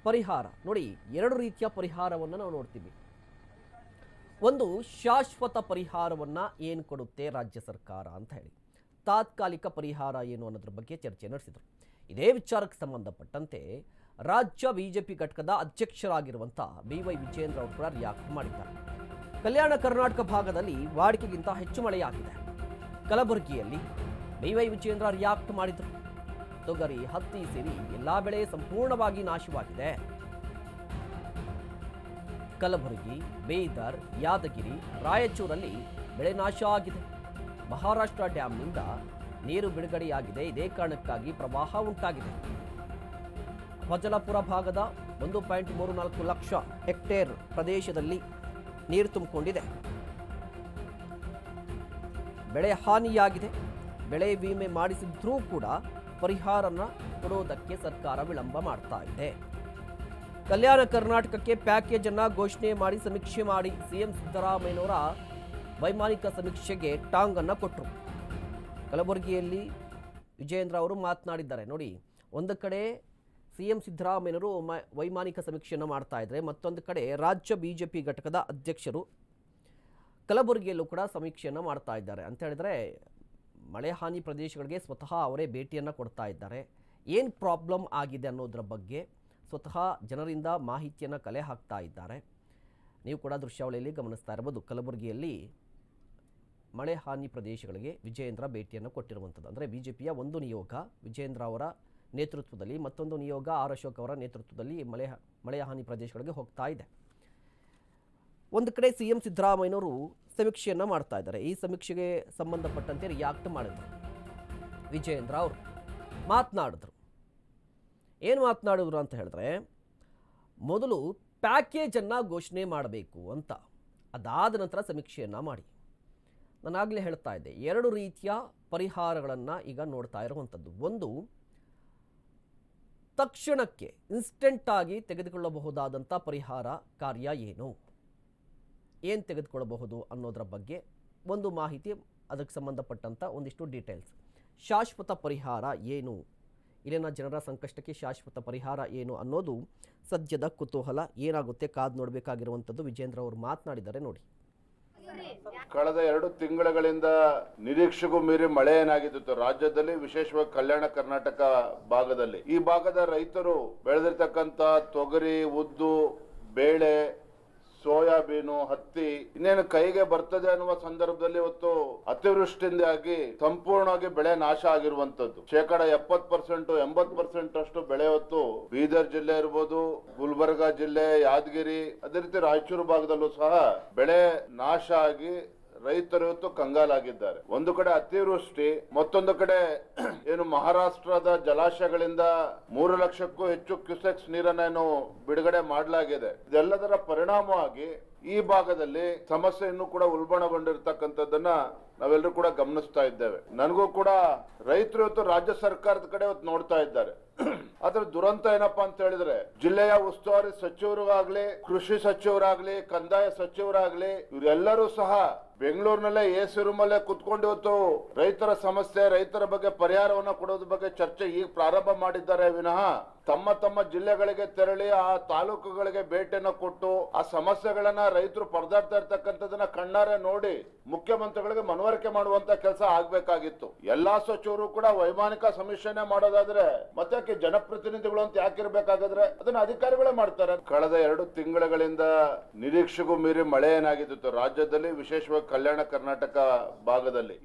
ಪರಿಹಾರ ನೋಡಿ, ಎರಡು ರೀತಿಯ ಪರಿಹಾರವನ್ನು ನಾವು ನೋಡ್ತೀವಿ. ಒಂದು ಶಾಶ್ವತ ಪರಿಹಾರವನ್ನು ಏನು ಕೊಡುತ್ತೆ ರಾಜ್ಯ ಸರ್ಕಾರ ಅಂತ ಹೇಳಿ, ತಾತ್ಕಾಲಿಕ ಪರಿಹಾರ ಏನು ಅನ್ನೋದ್ರ ಬಗ್ಗೆ ಚರ್ಚೆ ನಡೆಸಿದರು. ಇದೇ ವಿಚಾರಕ್ಕೆ ಸಂಬಂಧಪಟ್ಟಂತೆ ರಾಜ್ಯ ಬಿಜೆಪಿ ಘಟಕದ ಅಧ್ಯಕ್ಷರಾಗಿರುವಂಥ BY ವಿಜೇಂದ್ರ ಅವರು ಕೂಡ ರಿಯಾಕ್ಟ್ ಮಾಡಿದ್ದಾರೆ. ಕಲ್ಯಾಣ ಕರ್ನಾಟಕ ಭಾಗದಲ್ಲಿ ವಾಡಿಕೆಗಿಂತ ಹೆಚ್ಚು ಮಳೆಯಾಗಿದೆ. ಕಲಬುರಗಿಯಲ್ಲಿ BY ವಿಜೇಂದ್ರ ರಿಯಾಕ್ಟ್ ಮಾಡಿದರು. ತೊಗರಿ, ಹತ್ತಿ ಸೇರಿ ಎಲ್ಲಾ ಬೆಳೆ ಸಂಪೂರ್ಣವಾಗಿ ನಾಶವಾಗಿದೆ. ಕಲಬುರಗಿ, ಬೀದರ್, ಯಾದಗಿರಿ, ರಾಯಚೂರಲ್ಲಿ ಬೆಳೆ ನಾಶ ಆಗಿದೆ. ಮಹಾರಾಷ್ಟ್ರ ಡ್ಯಾಂನಿಂದ ನೀರು ಬಿಡುಗಡೆಯಾಗಿದೆ. ಇದೇ ಕಾರಣಕ್ಕಾಗಿ ಪ್ರವಾಹ ಉಂಟಾಗಿದೆ. ಫಜಲಾಪುರ ಭಾಗದ 1.34 ಲಕ್ಷ ಹೆಕ್ಟೇರ್ ಪ್ರದೇಶದಲ್ಲಿ ನೀರು ತುಂಬಿಕೊಂಡಿದೆ. ಬೆಳೆ ಹಾನಿಯಾಗಿದೆ. ಬೆಳೆ ವಿಮೆ ಮಾಡಿಸಿದ್ರೂ ಕೂಡ ಪರಿಹಾರನ ಕೊಡೋದಕ್ಕೆ ಸರ್ಕಾರ ವಿಳಂಬ ಮಾಡ್ತಾ ಇದೆ. ಕಲ್ಯಾಣ ಕರ್ನಾಟಕಕ್ಕೆ ಪ್ಯಾಕೇಜ್ ಅನ್ನ ಘೋಷಣೆ ಮಾಡಿ ಸಮೀಕ್ಷೆ ಮಾಡಿ CM ಸಿದ್ದರಾಮಯ್ಯನವರ ವೈಮಾನಿಕ ಸಮೀಕ್ಷೆಗೆ ಟಾಂಗ್ ಅನ್ನ ಕೊಟ್ಟರು. ಕಲಬುರಗಿಯಲ್ಲಿ ವಿಜೇಂದ್ರ ಅವರು ಮಾತನಾಡಿದ್ದಾರೆ. ನೋಡಿ, ಒಂದು ಕಡೆ CM ಸಿದ್ದರಾಮಯ್ಯನವರು ವೈಮಾನಿಕ ಸಮೀಕ್ಷೆಯನ್ನು ಮಾಡ್ತಾ ಇದ್ದಾರೆ, ಮತ್ತೊಂದು ಕಡೆ ರಾಜ್ಯ ಬಿಜೆಪಿ ಘಟಕದ ಅಧ್ಯಕ್ಷರು ಕಲಬುರಗಿಯಲ್ಲೂ ಕೂಡ ಸಮೀಕ್ಷೆಯನ್ನು ಮಾಡ್ತಾ ಇದ್ದಾರೆ. ಅಂತ ಹೇಳಿದ್ರೆ ಮಳೆ ಹಾನಿ ಪ್ರದೇಶಗಳಿಗೆ ಸ್ವತಃ ಅವರೇ ಭೇಟಿಯನ್ನು ಕೊಡ್ತಾ ಇದ್ದಾರೆ. ಏನು ಪ್ರಾಬ್ಲಮ್ ಆಗಿದೆ ಅನ್ನೋದ್ರ ಬಗ್ಗೆ ಸ್ವತಃ ಜನರಿಂದ ಮಾಹಿತಿಯನ್ನು ಕಲೆ ಹಾಕ್ತಾ ಇದ್ದಾರೆ. ನೀವು ಕೂಡ ದೃಶ್ಯಾವಳಿಯಲ್ಲಿ ಗಮನಿಸ್ತಾ ಇರಬಹುದು. ಕಲಬುರಗಿಯಲ್ಲಿ ಮಳೆ ಹಾನಿ ಪ್ರದೇಶಗಳಿಗೆ ವಿಜೇಂದ್ರ ಭೇಟಿಯನ್ನು ಕೊಟ್ಟಿರುವಂಥದ್ದು. ಅಂದರೆ ಬಿಜೆಪಿಯ ಒಂದು ನಿಯೋಗ ವಿಜೇಂದ್ರ ಅವರ ನೇತೃತ್ವದಲ್ಲಿ, ಮತ್ತೊಂದು ನಿಯೋಗ ಆರ್ ಅಶೋಕ್ ಅವರ ನೇತೃತ್ವದಲ್ಲಿ ಮಳೆಯ ಹಾನಿ ಪ್ರದೇಶಗಳಿಗೆ ಹೋಗ್ತಾ ಇದೆ. ಒಂದು ಕಡೆ CM ಸಿದ್ದರಾಮಯ್ಯನವರು ಸಮೀಕ್ಷೆಯನ್ನು ಮಾಡ್ತಾ ಇದ್ದಾರೆ. ಈ ಸಮೀಕ್ಷೆಗೆ ಸಂಬಂಧಪಟ್ಟಂತೆ ರಿಯಾಕ್ಟ್ ಮಾಡಿದ್ರು. ವಿಜೇಂದ್ರ ಅವರು ಮಾತನಾಡಿದ್ರು. ಏನು ಮಾತನಾಡಿದ್ರು ಅಂತ ಹೇಳಿದ್ರೆ, ಮೊದಲು ಪ್ಯಾಕೇಜನ್ನು ಘೋಷಣೆ ಮಾಡಬೇಕು ಅಂತ, ಅದಾದ ನಂತರ ಸಮೀಕ್ಷೆಯನ್ನು ಮಾಡಿ. ನಾನಾಗಲೇ ಹೇಳ್ತಾ ಇದ್ದೆ, ಎರಡು ರೀತಿಯ ಪರಿಹಾರಗಳನ್ನು ಈಗ ನೋಡ್ತಾ ಇರುವಂಥದ್ದು. ಒಂದು, ತಕ್ಷಣಕ್ಕೆ ಇನ್ಸ್ಟೆಂಟ್ ಆಗಿ ತೆಗೆದುಕೊಳ್ಳಬಹುದಾದಂಥ ಪರಿಹಾರ ಕಾರ್ಯ ಏನು ತೆಗೆದುಕೊಳ್ಳಬಹುದು ಅನ್ನೋದರ ಬಗ್ಗೆ ಒಂದು ಮಾಹಿತಿ, ಅದಕ್ಕೆ ಸಂಬಂಧಪಟ್ಟಂಥ ಒಂದಿಷ್ಟು ಡೀಟೇಲ್ಸ್. ಶಾಶ್ವತ ಪರಿಹಾರ ಏನು, ಇಲ್ಲಿನ ಜನರ ಸಂಕಷ್ಟಕ್ಕೆ ಶಾಶ್ವತ ಪರಿಹಾರ ಏನು ಅನ್ನೋದು ಸದ್ಯದ ಕುತೂಹಲ. ಏನಾಗುತ್ತೆ ಕಾದು ನೋಡಬೇಕಾಗಿರುವಂಥದ್ದು. ವಿಜೇಂದ್ರ ಅವರು ಮಾತನಾಡಿದ್ದಾರೆ ನೋಡಿ. ಕಳೆದ 2 ತಿಂಗಳುಗಳಿಂದ ನಿರೀಕ್ಷೆಗೂ ಮೀರಿ ಮಳೆ ಏನಾಗಿತ್ತು ರಾಜ್ಯದಲ್ಲಿ, ವಿಶೇಷವಾಗಿ ಕಲ್ಯಾಣ ಕರ್ನಾಟಕ ಭಾಗದಲ್ಲಿ. ಈ ಭಾಗದ ರೈತರು ಬೆಳೆದಿರ್ತಕ್ಕಂಥ ತೊಗರಿ, ಉದ್ದು, ಬೇಳೆ, ಸೋಯಾಬೀನು, ಹತ್ತಿ ಇನ್ನೇನು ಕೈಗೆ ಬರ್ತದೆ ಅನ್ನುವ ಸಂದರ್ಭದಲ್ಲಿ ಇವತ್ತು ಅತಿವೃಷ್ಟಿಯಿಂದಾಗಿ ಸಂಪೂರ್ಣವಾಗಿ ಬೆಳೆ ನಾಶ ಆಗಿರುವಂತದ್ದು. 70% 80% ಅಷ್ಟು ಬೆಳೆ ಇವತ್ತು ಬೀದರ್ ಜಿಲ್ಲೆ ಇರ್ಬೋದು, ಗುಲ್ಬರ್ಗಾ ಜಿಲ್ಲೆ, ಯಾದಗಿರಿ, ಅದೇ ರೀತಿ ರಾಯಚೂರು ಭಾಗದಲ್ಲೂ ಸಹ ಬೆಳೆ ನಾಶ ಆಗಿ ರೈತರು ಇವತ್ತು ಕಂಗಾಲಾಗಿದ್ದಾರೆ. ಒಂದು ಕಡೆ ಅತಿವೃಷ್ಟಿ, ಮತ್ತೊಂದು ಕಡೆ ಏನು ಮಹಾರಾಷ್ಟ್ರದ ಜಲಾಶಯಗಳಿಂದ 3 ಲಕ್ಷಕ್ಕೂ ಹೆಚ್ಚು ಕ್ಯೂಸೆಕ್ಸ್ ನೀರನ್ನು ಬಿಡುಗಡೆ ಮಾಡಲಾಗಿದೆ. ಇದೆಲ್ಲದರ ಪರಿಣಾಮವಾಗಿ ಈ ಭಾಗದಲ್ಲಿ ಸಮಸ್ಯೆ ಇನ್ನೂ ಕೂಡ ಉಲ್ಬಣಗೊಂಡಿರ್ತಕ್ಕಂಥದ್ದನ್ನ ನಾವೆಲ್ಲರೂ ಕೂಡ ಗಮನಿಸ್ತಾ ಇದ್ದೇವೆ. ನನಗೂ ಕೂಡ ರೈತರು ಇವತ್ತು ರಾಜ್ಯ ಸರ್ಕಾರದ ಕಡೆ ಇವತ್ತು ನೋಡ್ತಾ ಇದ್ದಾರೆ. ಆದ್ರೆ ದುರಂತ ಏನಪ್ಪಾ ಅಂತ ಹೇಳಿದ್ರೆ, ಜಿಲ್ಲೆಯ ಉಸ್ತುವಾರಿ ಸಚಿವರಾಗ್ಲಿ, ಕೃಷಿ ಸಚಿವರಾಗ್ಲಿ, ಕಂದಾಯ ಸಚಿವರಾಗ್ಲಿ, ಇವರೆಲ್ಲರೂ ಸಹ ಬೆಂಗಳೂರಿನಲ್ಲೇ AC ರೂಮಲ್ಲೇ ಕುತ್ಕೊಂಡು ಇವತ್ತು ರೈತರ ಸಮಸ್ಯೆ, ರೈತರ ಬಗ್ಗೆ ಪರಿಹಾರವನ್ನ ಕೊಡೋದ್ರ ಬಗ್ಗೆ ಚರ್ಚೆ ಈಗ ಪ್ರಾರಂಭ ಮಾಡಿದ್ದಾರೆ ವಿನಃ ತಮ್ಮ ತಮ್ಮ ಜಿಲ್ಲೆಗಳಿಗೆ ತೆರಳಿ ಆ ತಾಲೂಕುಗಳಿಗೆ ಭೇಟಿಯನ್ನು ಕೊಟ್ಟು ಆ ಸಮಸ್ಯೆಗಳನ್ನ ರೈತರು ಪರದಾಡ್ತಾ ಇರ್ತಕ್ಕಂಥದನ್ನ ಕಣ್ಣಾರೆ ನೋಡಿ ಮುಖ್ಯಮಂತ್ರಿಗಳಿಗೆ ಮನವರಿಕೆ ಮಾಡುವಂತ ಕೆಲಸ ಆಗ್ಬೇಕಾಗಿತ್ತು. ಎಲ್ಲಾ ಸಚಿವರು ಕೂಡ ವೈಮಾನಿಕ ಸಮೀಕ್ಷೆನೆ ಮಾಡೋದಾದ್ರೆ ಮತ್ತೆ ಜನಪ್ರತಿನಿಧಿಗಳು ಅಂತ ಯಾಕಿರ್ಬೇಕಾದ್ರೆ ಅದನ್ನ ಅಧಿಕಾರಿಗಳೇ ಮಾಡ್ತಾರೆ. ಕಳೆದ 2 ತಿಂಗಳುಗಳಿಂದ ನಿರೀಕ್ಷೆಗೂ ಮೀರಿ ಮಳೆ ಏನಾಗಿತ್ತು ರಾಜ್ಯದಲ್ಲಿ, ವಿಶೇಷವಾಗಿ ಕಲ್ಯಾಣ ಕರ್ನಾಟಕ ಭಾಗದಲ್ಲಿ.